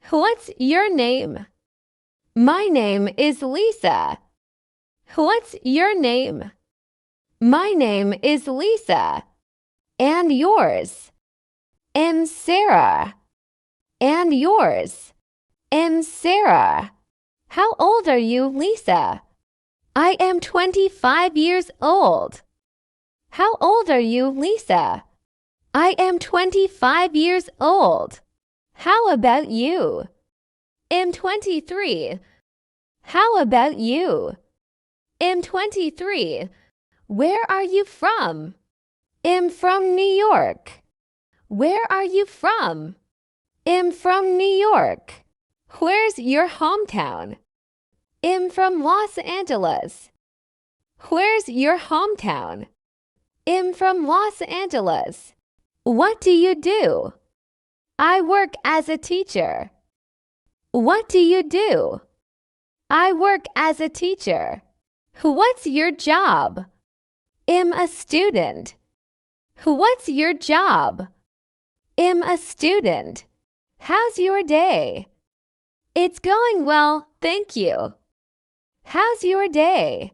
What's your name? My name is Lisa. What's your name? My name is Lisa. And yours? I'm Sarah. And yours? I'm Sarah. How old are you, Lisa? I am 25 years old. How old are you, Lisa? I am 25 years old. How about you? I'm 23. How about you? I'm 23. Where are you from? I'm from New York. Where are you from? I'm from New York. Where's your hometown? I'm from Los Angeles. Where's your hometown? I'm from Los Angeles. What do you do? I work as a teacher. What do you do? I work as a teacher. What's your job? I'm a student. What's your job? I'm a student. How's your day? It's going well, thank you. How's your day?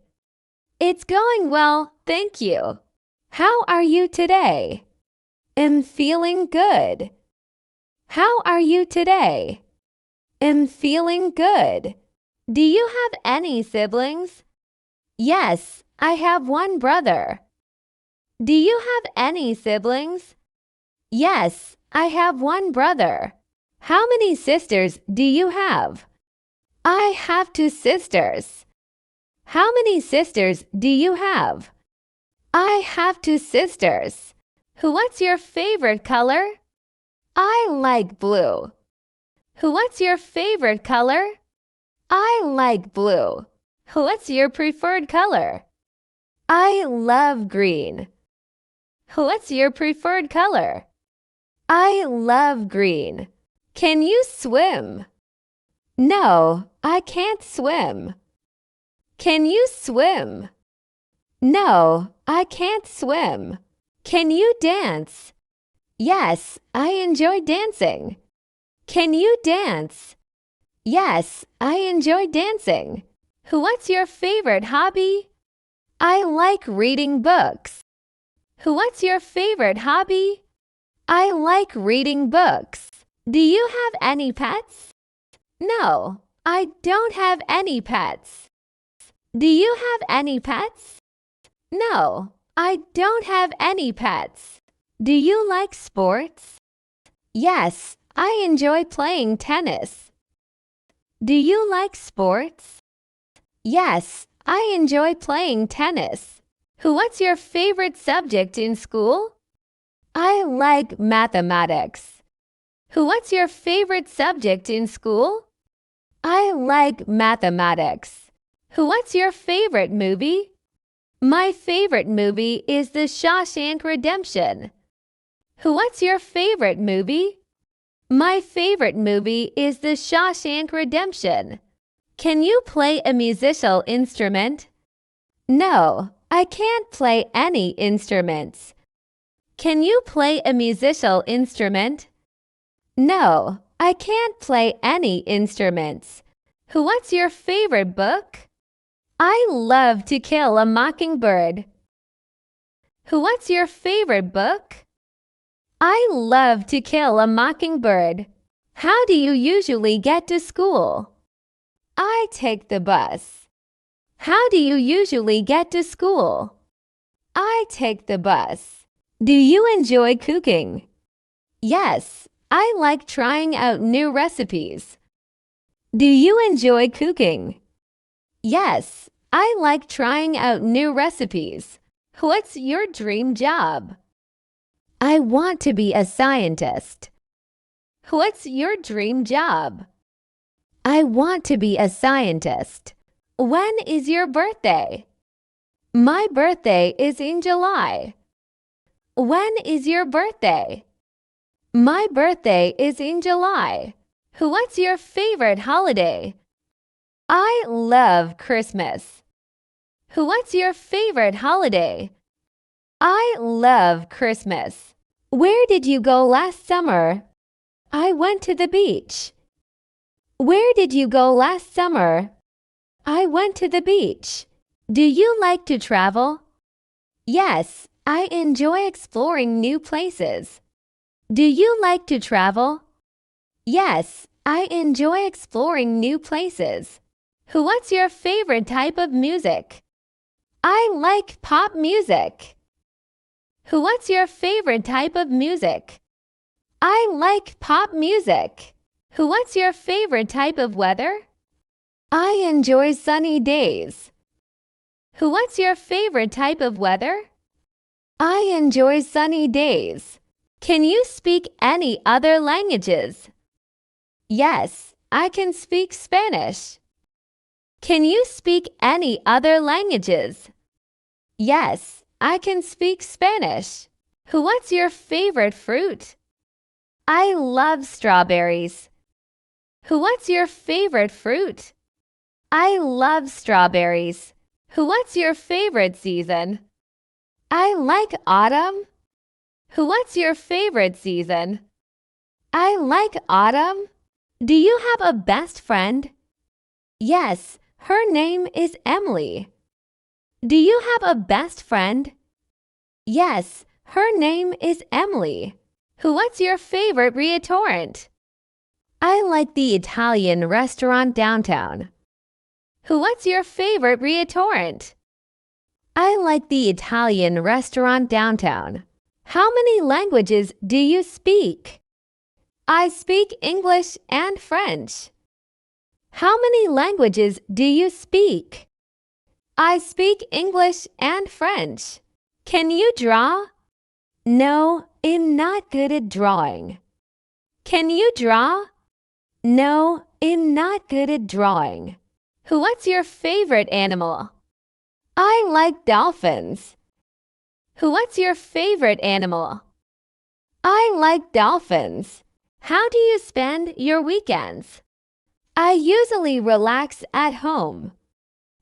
It's going well, thank you. How are you today? I'm feeling good. How are you today? I'm feeling good. Do you have any siblings? Yes, I have one brother. Do you have any siblings? Yes, I have one brother. How many sisters do you have? I have two sisters. How many sisters do you have? I have two sisters. What's your favorite color? I like blue. What's your favorite color? I like blue. What's your preferred color? I love green. What's your preferred color? I love green. Can you swim? No, I can't swim. Can you swim? No, I can't swim. Can you dance? Yes, I enjoy dancing. Can you dance? Yes, I enjoy dancing. What's your favorite hobby? I like reading books. What's your favorite hobby? I like reading books. Do you have any pets? No, I don't have any pets. Do you have any pets? No, I don't have any pets. Do you like sports? Yes, I enjoy playing tennis. Do you like sports? Yes, I enjoy playing tennis. What's your favorite subject in school? I like mathematics. What's your favorite subject in school? I like mathematics. What's your favorite movie? My favorite movie is The Shawshank Redemption. What's your favorite movie? My favorite movie is The Shawshank Redemption. Can you play a musical instrument? No, I can't play any instruments. Can you play a musical instrument? No, I can't play any instruments. What's your favorite book? I love To Kill a Mockingbird. What's your favorite book? I love To Kill a Mockingbird. How do you usually get to school? I take the bus. How do you usually get to school? I take the bus. Do you enjoy cooking? Yes, I like trying out new recipes. Do you enjoy cooking? Yes, I like trying out new recipes. What's your dream job? I want to be a scientist. What's your dream job? I want to be a scientist. When is your birthday? My birthday is in July. When is your birthday? My birthday is in July. What's your favorite holiday? I love Christmas. What's your favorite holiday? I love Christmas. Where did you go last summer? I went to the beach. Where did you go last summer? I went to the beach. Do you like to travel? Yes, I enjoy exploring new places. Do you like to travel? Yes, I enjoy exploring new places. What's your favorite type of music? I like pop music. What's your favorite type of music? I like pop music. What's your favorite type of weather? I enjoy sunny days. What's your favorite type of weather? I enjoy sunny days. Can you speak any other languages? Yes, I can speak Spanish. Can you speak any other languages? Yes, I can speak Spanish. What's your favorite fruit? I love strawberries. What's your favorite fruit? I love strawberries. What's your favorite season? I like autumn. What's your favorite season? I like autumn. Do you have a best friend? Yes, her name is Emily. Do you have a best friend? Yes, her name is Emily. What's your favorite restaurant? I like the Italian restaurant downtown. What's your favorite restaurant? I like the Italian restaurant downtown. How many languages do you speak? I speak English and French. How many languages do you speak? I speak English and French. Can you draw? No, I'm not good at drawing. Can you draw? No, I'm not good at drawing. What's your favorite animal? I like dolphins. What's your favorite animal? I like dolphins. How do you spend your weekends? I usually relax at home.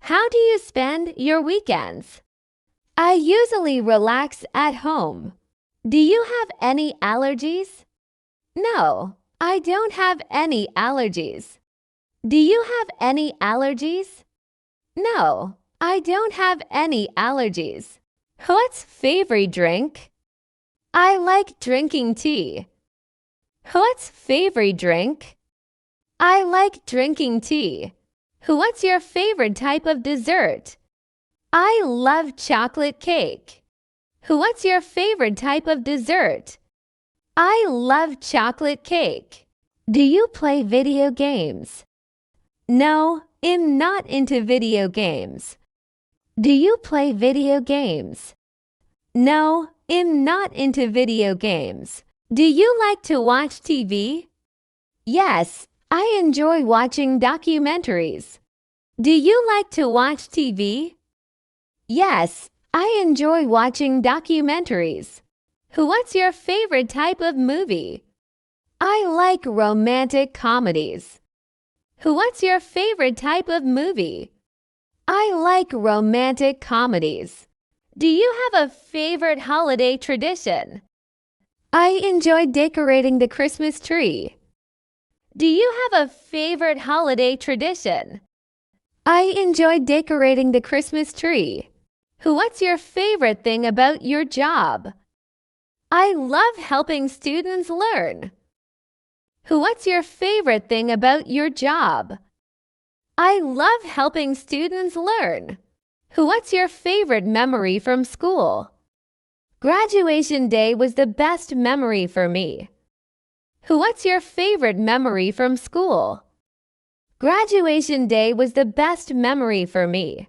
How do you spend your weekends? I usually relax at home. Do you have any allergies? No, I don't have any allergies. Do you have any allergies? No, I don't have any allergies. What's favorite drink? I like drinking tea. What's favorite drink? I like drinking tea. What's your favorite type of dessert? I love chocolate cake. What's your favorite type of dessert? I love chocolate cake. Do you play video games? No, I'm not into video games. Do you play video games? No, I'm not into video games. Do you like to watch TV? Yes, I enjoy watching documentaries. Do you like to watch TV? Yes, I enjoy watching documentaries. What's your favorite type of movie? I like romantic comedies. What's your favorite type of movie? I like romantic comedies. Do you have a favorite holiday tradition? I enjoy decorating the Christmas tree. Do you have a favorite holiday tradition? I enjoy decorating the Christmas tree. What's your favorite thing about your job? I love helping students learn. What's your favorite thing about your job? I love helping students learn. What's your favorite memory from school? Graduation day was the best memory for me. What's your favorite memory from school? Graduation day was the best memory for me.